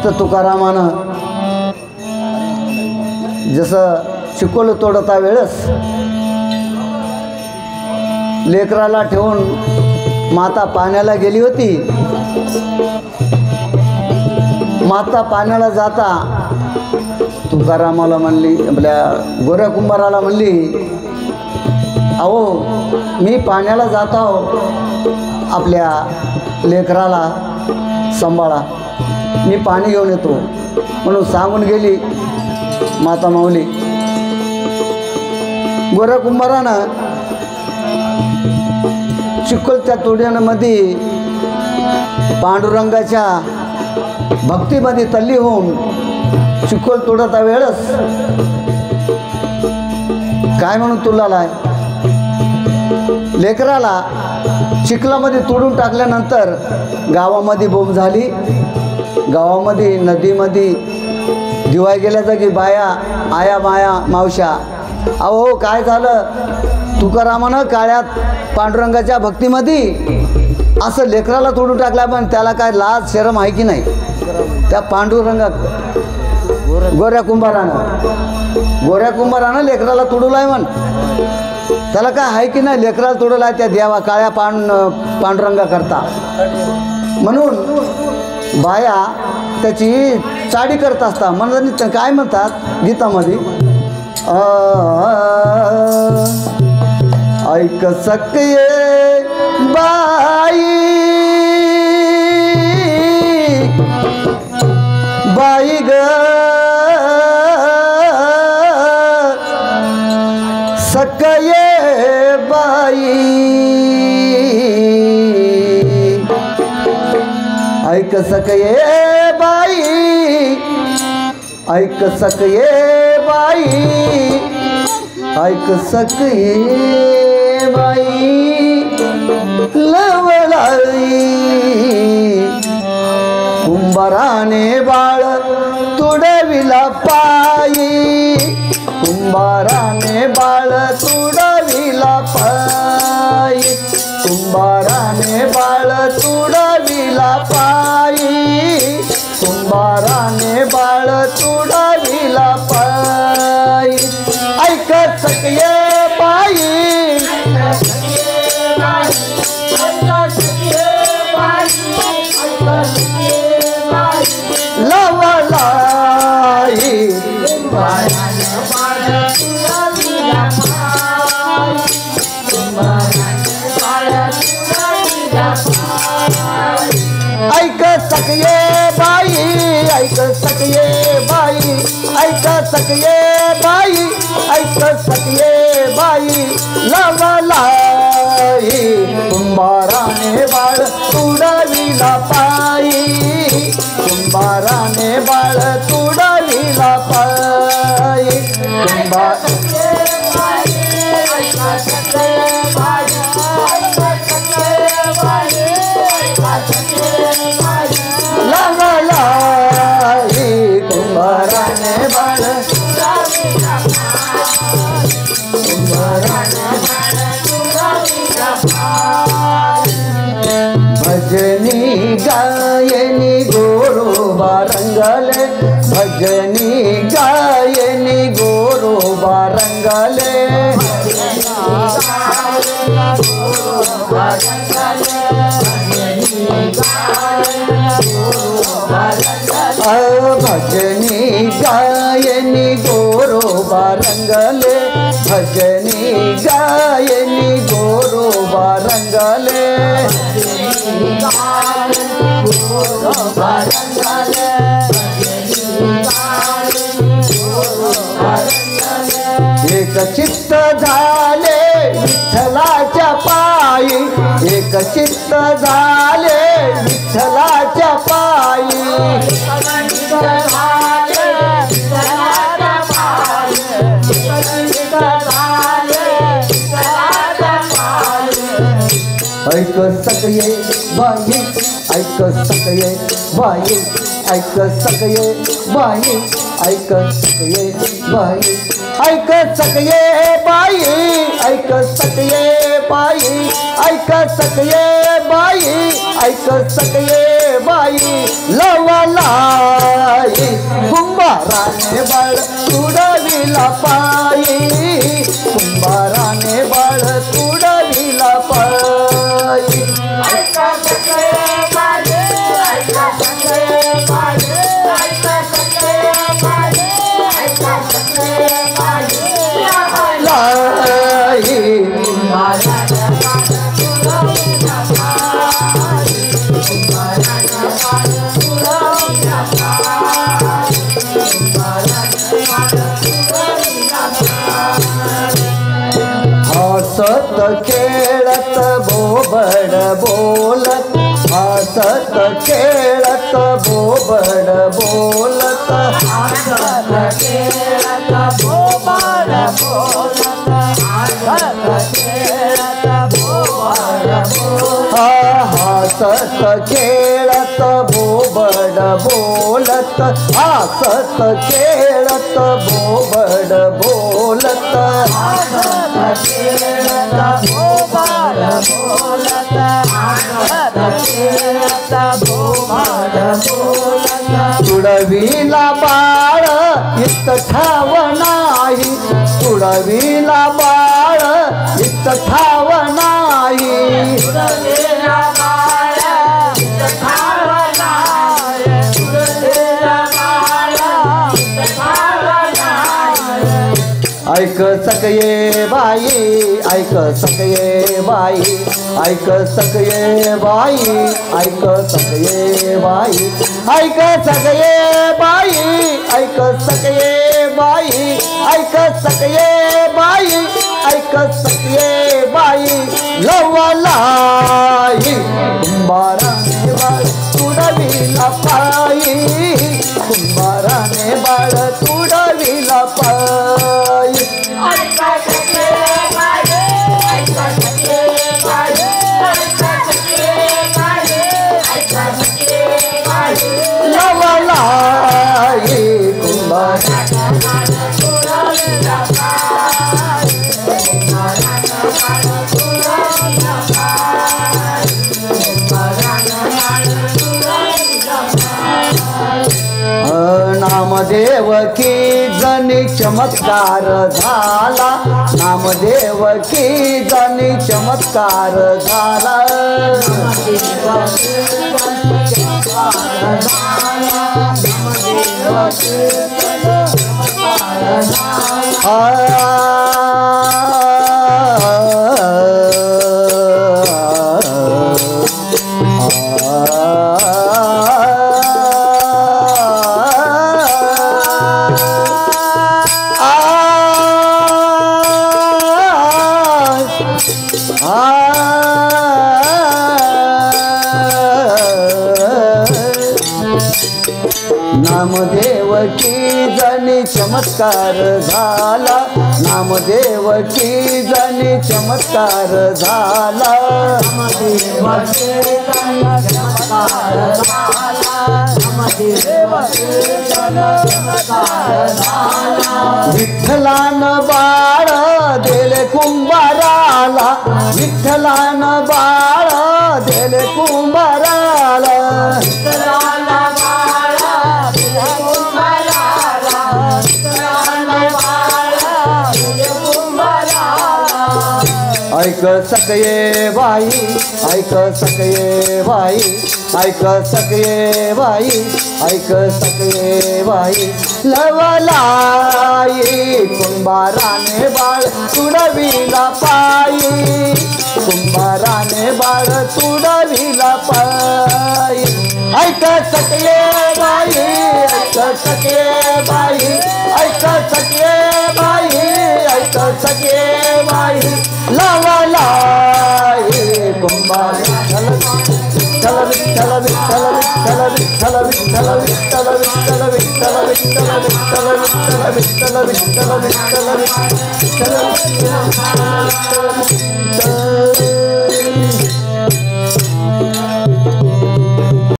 भक्त तुकारामानं जसं चिकोल तोडता वेळेस लेकराला ठेवून माता पाण्याला गेली होती. माता पाण्याला जाता तुकारामाला म्हणली, आपल्या गोऱ्या कुंभाराला म्हणली, अहो मी पाण्याला जात आहो, आपल्या लेकराला सांभाळा, मी पाणी घेऊन येतो म्हणून सांगून गेली माता माऊली. गोऱ्या कुंभारानं चिखलच्या तोड्यामध्ये पांडुरंगाच्या भक्तीमध्ये तल्ली होऊन चिखल तोडता वेळेस काय म्हणून तुलालाय, लेकराला चिखलामध्ये तोडून टाकल्यानंतर गावामध्ये बोंब झाली. गावामध्ये नदीमध्ये दिवाय गेल्या जागी बाया, आया माया मावशा, अहो काय झालं, तुकारामानं काळ्यात पांडुरंगाच्या भक्तीमध्ये असं लेकराला तोडून टाकला, पण त्याला काय लाज शरम आहे की नाही. त्या पांडुरंगा गोऱ्या कुंभारानं लेकराला तोडूलाय म्हण, त्याला काय आहे की नाही, लेकराला तोडलाय त्या देवा काळ्या पांडुरंगा करता. म्हणून बाया त्याची चाडी करत असतात. म्हणून काय म्हणतात गीतामध्ये, ऐक सखे बाई बाई ग सखे बाई, ऐक सखे बाई, ऐक सखे बाई, ऐक सखे बाई, लवळाई कुंभाराने बाळ तुडविला पायी, कुंभाराने बाळ तुडविला पायी, कुंभाराने बाळ तुडविला पायी, कुंभाराने बाळ तुडविला पायी, ऐक सखे बाई, लवलाई ऐक सखे बाई, ऐक सखे बाई, ऐक सखे बाई, ऐक सखे बाई, लवलाई कुंभाराने बाळ तुडविला पायी, कुंभाराने बाळ तुडविला पायी, लवलाई कुंभाराने बाळ भजनी गायनी गोरोबा रंगले, भजनी गायनी गोरोबा रंगले, भजनी गायनी गोरोबा रंगले, भजनी गायनी गोरोबा रंगले, एक चित्त झाले विठ्ठलाच्या पायी, एक चित्त झाले विठ्ठलाच्या पायी, ऐक सखे बाई, ऐक सखे बाई, ऐक सखे बाई, ऐक सखे बाई, ऐक सखे बाई, ऐक सखे बाई, ऐक सखे बाई, ऐक सखे बाई लवलाई कुंभाराने बाळ तुडविला पायी कुंभाराने बाळ तुडविला पायी हसत खेळत बोबड बोलत हसत खेळत बोबड बोलत हसत खेळत बोबड बोलत हसत खेळत बोबड हसत खेळत बोबड बोलत हसत खेळत बोबड बोलत हसत खेळत बोबड बोलत हसत खेळत बोबड बोलत तुडविला बाळ इत ठाव नाही तुडविला बाळ इत ठाव नाही तुडविला बाळ इत ठाव नाही तुडविला बाळ इत ठाव नाही ऐक सकये बाई ऐक सकये बाई ऐक सकये बाई ऐक सकये बाई ऐक सकये बाई ऐक सकये बाई ऐक सकये बाई ऐक सकये बाई लवलाई कुंभाराने बाळ तुडविला पायी कुंभाराने बाळ तुडविला पायी लवलाई कुंभाराने नामदेव की जनी चमत्कार झाला नामदेव की जनी चमत्कार झाला नामदेव की जनी चमत्कार झाला नामदेव की जनी चमत्कार झाला नामदेव की जनी चमत्कार झाला नामदेव की जनी चमत्कार झाला विठ्ठलान बाळ देले कुंभाराला विठ्ठलान बाळ देले कुंभाराला विठ्ठलान ऐक सकये बाई ऐक सकये बाई ऐक सकये बाई ऐक सकये बाई लवलाई कुंभाराने बाळ तुडविला पायी कुंभाराने बाळ तुडविला पायी ऐक सकये बाई ऐक सकये बाई ऐक सकये बाई ऐक सकये बाई लवलाई कुंभार विठ्ठल विठ्ठल विठ्ठल विठ्ठल विठ्ठल विठ्ठल विठ्ठल विठ्ठल विठ्ठल विठ्ठल विठ्ठल विठ्ठल विठ्ठल विठ्ठल विठ्ठल विठ्ठल विठ्ठल